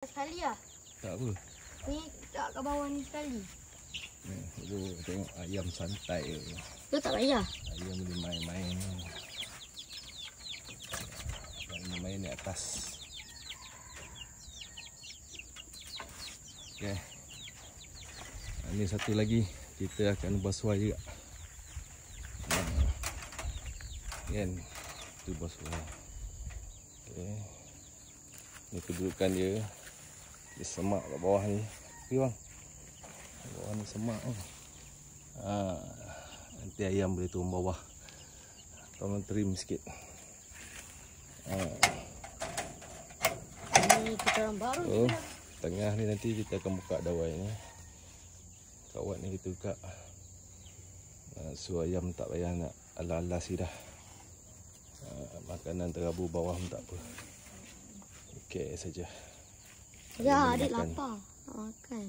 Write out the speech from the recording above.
Sekali lah. Tak apa. Ni tak kat bawah ni sekali. Tengok ayam santai. Tu tak payah. Ayam boleh main-main. Main di atas. Okay. Ini satu lagi. Kita akan basuh juga. Kan. Itu basuh. Okay. Ini kedudukan dia. Dia semak kat bawah ni. Okay bang. Bawah ni semak oh. Nanti ayam boleh turun bawah. Tolong trim sikit. Ini kita orang baru Oh, tengah ni nanti kita akan buka dawai ni. Kawat ni kita buka. So ayam tak payah nak alas-alas dah. Makanan terabur bawah pun tak apa. Okey saja. Ya, adik lapar. Nak makan.